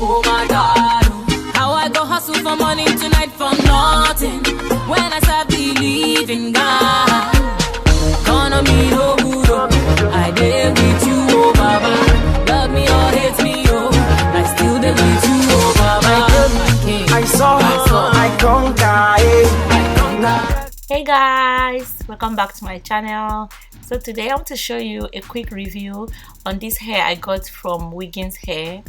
Oh my God, how I go hustle for money tonight from nothing. When I start believing God, gonna be no good. I did with you, oh Baba. Love me or hate me, oh, I still did with you, oh Baba. I saw, I conquer. Hey guys, welcome back to my channel. So today I want to show you a quick review on this hair I got from Wiggins hair.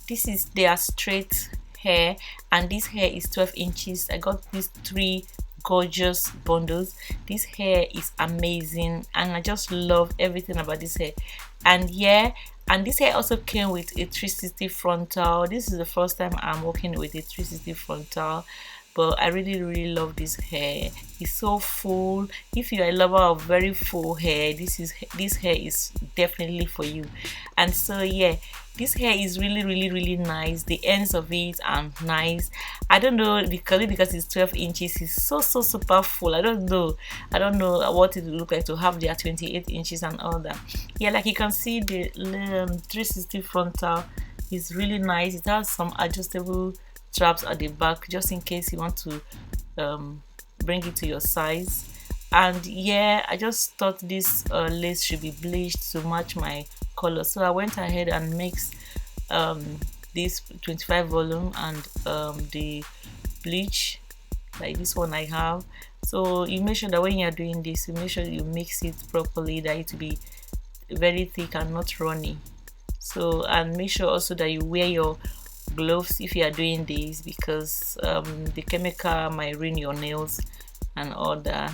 This is their straight hair and this hair is 12 inches. I got these 3 gorgeous bundles. This hair is amazing and I just love everything about this hair. And yeah, and this hair also came with a 360 frontal. This is the first time I'm working with a 360 frontal, but I really love this hair. It's so full. If you're a lover of very full hair, this hair is definitely for you. And so yeah, this hair is really nice. The ends of it are nice. I don't know, because it's 12 inches, it's so super full. I don't know what it would look like to have their 28 inches and all that. Yeah, like you can see, the 360 frontal is really nice. It has some adjustable straps at the back just in case you want to bring it to your size. And yeah, I just thought this lace should be bleached to match my color, so I went ahead and mixed this 25 volume and the bleach, like this one I have. So you make sure that when you're doing this, you make sure you mix it properly, that it will be very thick and not runny. So, and make sure also that you wear your gloves if you are doing this, because the chemical might ruin your nails and all that.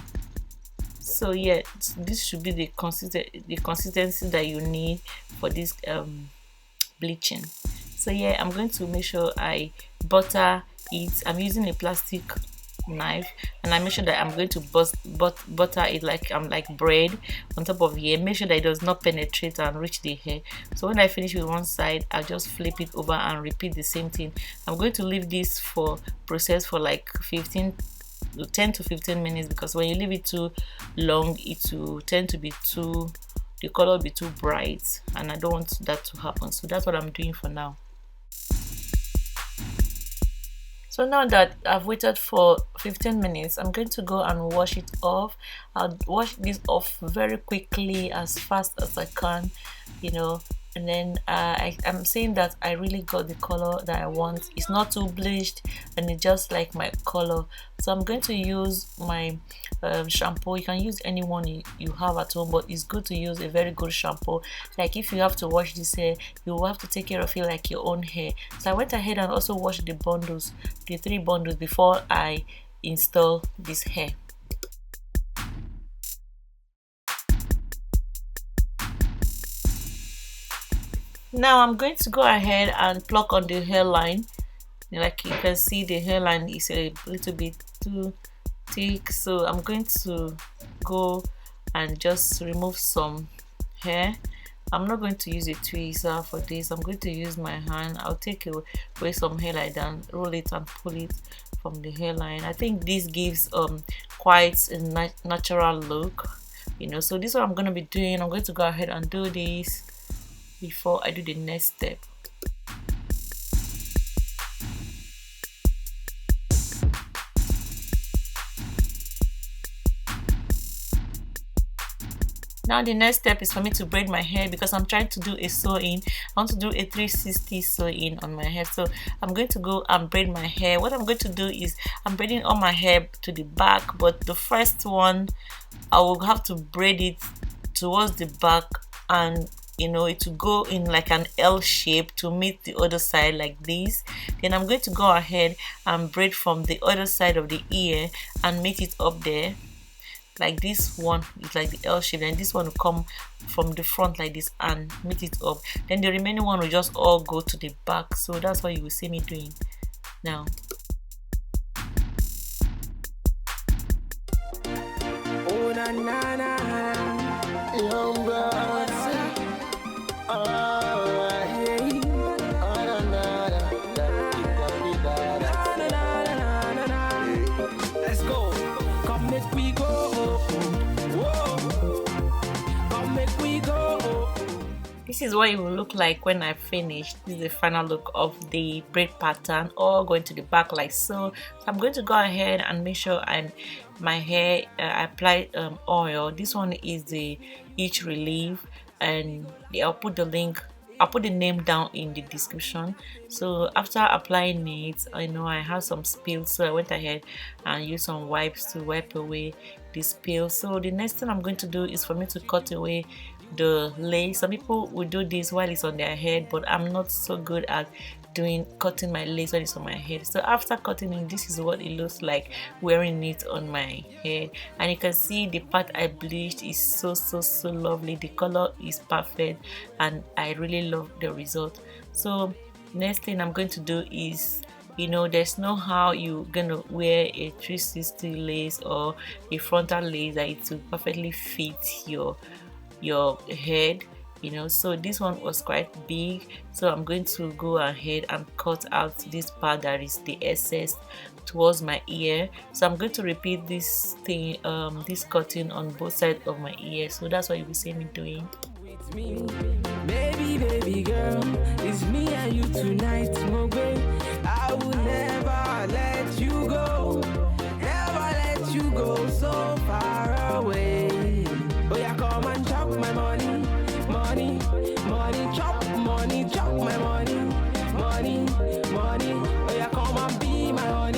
So yeah, this should be the consistency that you need for this bleaching. So yeah, I'm going to make sure I butter it. I'm using a plastic knife and I make sure that I'm going to butter it like bread on top of here. Make sure that it does not penetrate and reach the hair. So when I finish with one side, I'll just flip it over and repeat the same thing. I'm going to leave this for process for like 10 to 15 minutes, because when you leave it too long, it will tend to be the color will be too bright, and I don't want that to happen. So that's what I'm doing for now. So now that I've waited for 15 minutes, I'm going to go and wash it off. I'll wash this off very quickly, as fast as I can, you know. And then I'm saying that I really got the color that I want. It's not too bleached and it's just like my color. So I'm going to use my shampoo. You can use any one you have at home, but it's good to use a very good shampoo. Like if you have to wash this hair, you will have to take care of it like your own hair. So I went ahead and also washed the bundles, the 3 bundles, before I install this hair. Now I'm going to go ahead and pluck on the hairline. Like you can see, the hairline is a little bit too thick, so I'm going to go and just remove some hair. I'm not going to use a tweezer for this. I'm going to use my hand. I'll take away some hair like that, roll it and pull it from the hairline. I think this gives quite a natural look, you know. So this is what I'm going to be doing. I'm going to go ahead and do this before I do the next step. Now the next step is for me to braid my hair, because I'm trying to do a sew-in. I want to do a 360 sew-in on my hair. So I'm going to go and braid my hair. What I'm going to do is I'm braiding all my hair to the back, but the first one I will have to braid it towards the back, and you know, it will go in like an L shape to meet the other side like this. Then I'm going to go ahead and braid from the other side of the ear and meet it up there. Like this one is like the L shape, and this one will come from the front like this and meet it up. Then the remaining one will just all go to the back. So that's what you will see me doing now. Oh, na, na, na. Young brothers. Let's go. Come make me go. Come make me go. this is what it will look like when I finish. This is the final look of the braid pattern, all going to the back like so. So I'm going to go ahead and make sure my hair I apply oil. This one is the Itch Relief, and I'll put the link, I'll put the name down in the description. So after applying it, I know I have some spills, so I went ahead and used some wipes to wipe away the spills. So the next thing I'm going to do is for me to cut away the lace. Some people will do this while it's on their head, but I'm not so good at cutting my lace when it's on my head. So after cutting it, this is what it looks like wearing it on my head, and you can see the part I bleached is so lovely. The color is perfect and I really love the result. So next thing I'm going to do is, you know, there's no how you're gonna wear a 360 lace or a frontal lace that it will perfectly fit your head, you know. So this one was quite big, so I'm going to go ahead and cut out this part that is the excess towards my ear. So I'm going to repeat this thing, this cutting on both sides of my ear. So that's what you'll be seeing me doing. With me, baby girl, it's me and you tonight, my babe. I will never let you go, never let you go so far away. Oh yeah, come and chop my money, chop my money. Oh yeah, come and be my honey,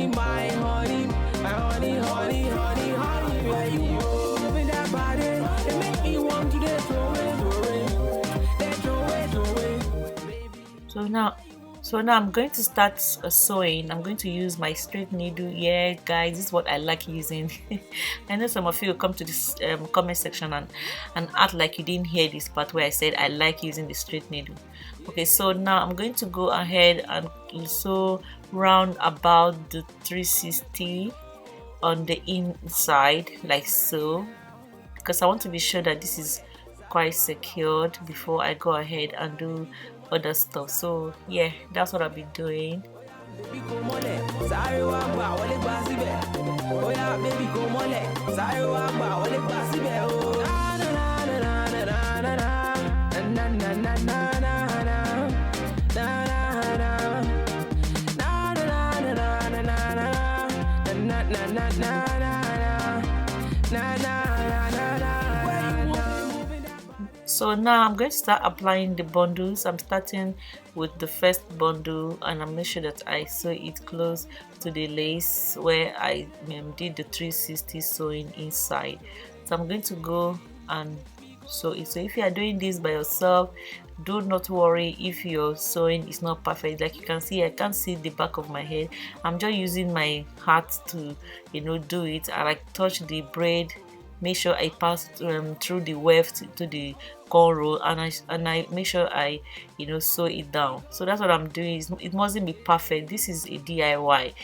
my honey. Where you moving that body? It make me want to throw it, baby. So now I'm going to start sewing. I'm going to use my straight needle. Yeah, guys, this is what I like using. I know some of you will come to this comment section and act like you didn't hear this part where I said I like using the straight needle. Okay, so now I'm going to go ahead and sew round about the 360 on the inside like so, because I want to be sure that this is quite secured before I go ahead and do other stuff. So yeah, that's what I'll be doing. So now I'm going to start applying the bundles. I'm starting with the first bundle, and I'm making sure that I sew it close to the lace where I did the 360 sewing inside. So I'm going to go and sew it. So if you are doing this by yourself, do not worry if your sewing is not perfect. Like you can see, I can't see the back of my head. I'm just using my hat to, you know, do it. I like touch the braid, make sure I pass through the weft to the cornrow, and I make sure I, you know, sew it down. So that's what I'm doing. It mustn't be perfect. This is a DIY,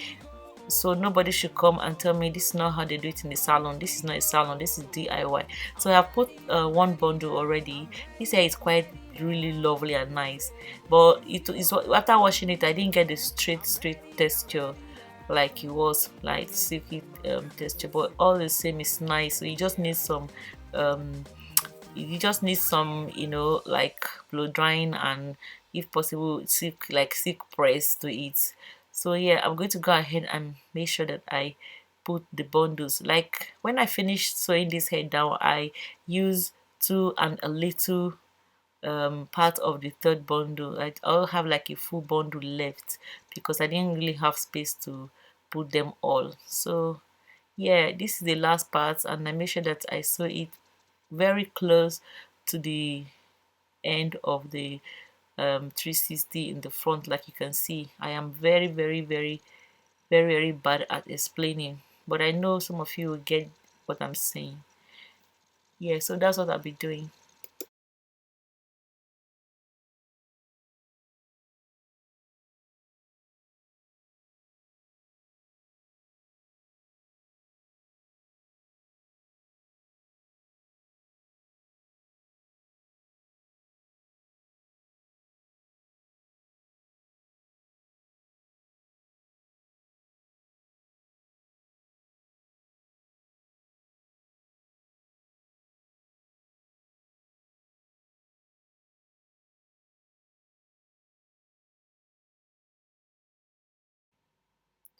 so nobody should come and tell me this is not how they do it in the salon. This is not a salon, this is DIY. So I've put one bundle already. This hair is quite really lovely and nice, but it is, after washing it, I didn't get the straight texture like it was like silky texture, but all the same is nice. So you just need some you know, like blow drying, and if possible silk press to it. So yeah, I'm going to go ahead and make sure that I put the bundles. Like when I finish sewing this hair down, I use 2 and a little part of the third bundle. I'll have like a full bundle left because I didn't really have space to put them all. So yeah, this is the last part, and I make sure that I sew it very close to the end of the 360 in the front. Like you can see, I am very bad at explaining, but I know some of you will get what I'm saying. Yeah, so that's what I'll be doing.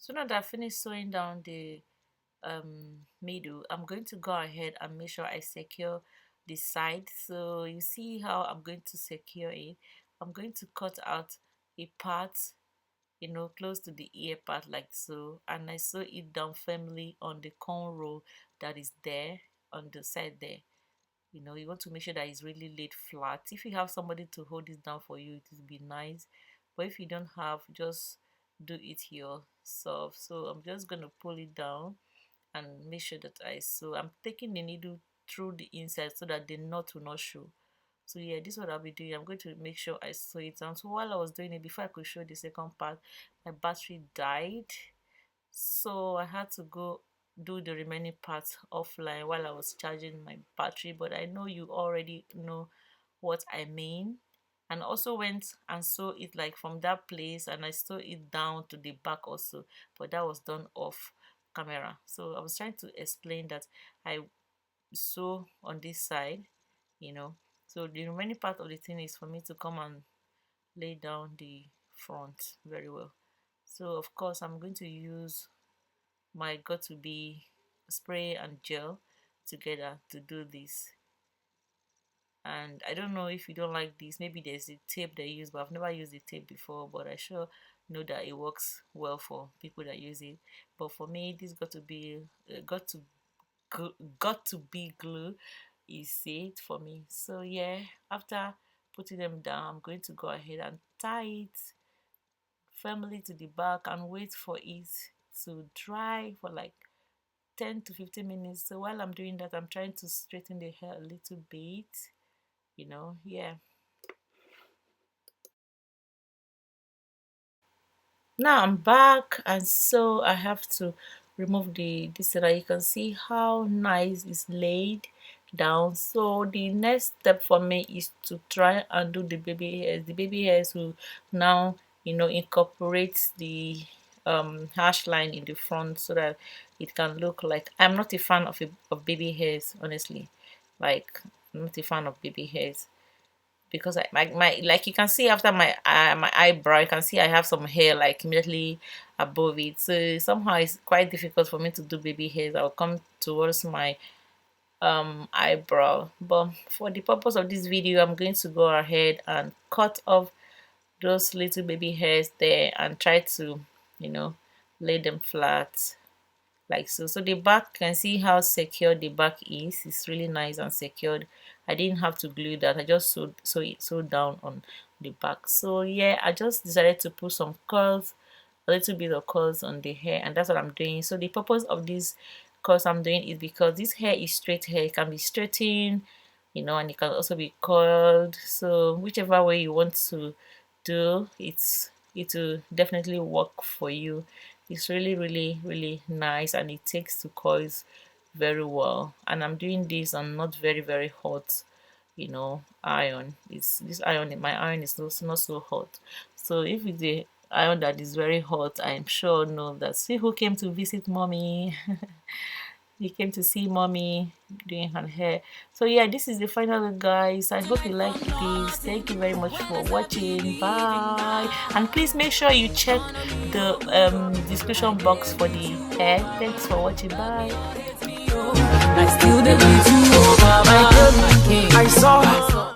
So now that I finished sewing down the middle, I'm going to go ahead and make sure I secure the side. So you see how I'm going to secure it. I'm going to cut out a part, you know, close to the ear part like so, and I sew it down firmly on the cornrow that is there on the side there. You know, you want to make sure that it's really laid flat. If you have somebody to hold it down for you, it will be nice, but if you don't have, just do it yourself. So I'm just gonna pull it down and make sure that I sew. I'm taking the needle through the inside so that the knot will not show. So yeah, this is what I'll be doing. I'm going to make sure I sew it down. So while I was doing it, before I could show the second part, my battery died, so I had to go do the remaining parts offline while I was charging my battery. But I know you already know what I mean. And also went and sew it like from that place, and I sew it down to the back also, but that was done off camera. So I was trying to explain that I sew on this side, you know, so the remaining part of the thing is for me to come and lay down the front very well. So of course I'm going to use my got2b spray and gel together to do this. And I don't know if you don't like this, maybe there's a tape they use, but I've never used the tape before, but I sure know that it works well for people that use it. But for me, this got to be glue is it for me. So yeah, after putting them down, I'm going to go ahead and tie it firmly to the back and wait for it to dry for like 10 to 15 minutes. So while I'm doing that, I'm trying to straighten the hair a little bit, you know. Yeah, now I'm back, and so I have to remove this so that you can see how nice it's laid down. So the next step for me is to try and do the baby hairs. The baby hairs will now, you know, incorporate the hash line in the front so that it can look like, I'm not a fan of baby hairs, honestly. Like, I'm not a fan of baby hairs, because my like you can see after my eyebrow, you can see I have some hair like immediately above it. So somehow it's quite difficult for me to do baby hairs. I'll come towards my eyebrow, but for the purpose of this video, I'm going to go ahead and cut off those little baby hairs there and try to, you know, lay them flat like so. So the back, you can see how secure the back is. It's really nice and secured. I didn't have to glue that. I just sewed down on the back. So yeah, I just decided to put some curls, a little bit of curls on the hair, and that's what I'm doing. So the purpose of this curls I'm doing is because this hair is straight hair. It can be straightened, you know, and it can also be curled. So whichever way you want to do it will definitely work for you. It's really nice, and it takes to coils very well. And I'm doing this on not very hot, you know, iron. It's this iron, my iron is not so hot. So if it's a iron that is very hot, I'm sure know that. See who came to visit mommy. He came to see mommy doing her hair. So yeah, this is the final look, guys. I hope you like this. Thank you very much for watching. Bye. And please make sure you check the description box for the hair. Thanks for watching. Bye. I still the beat you over my girl. I saw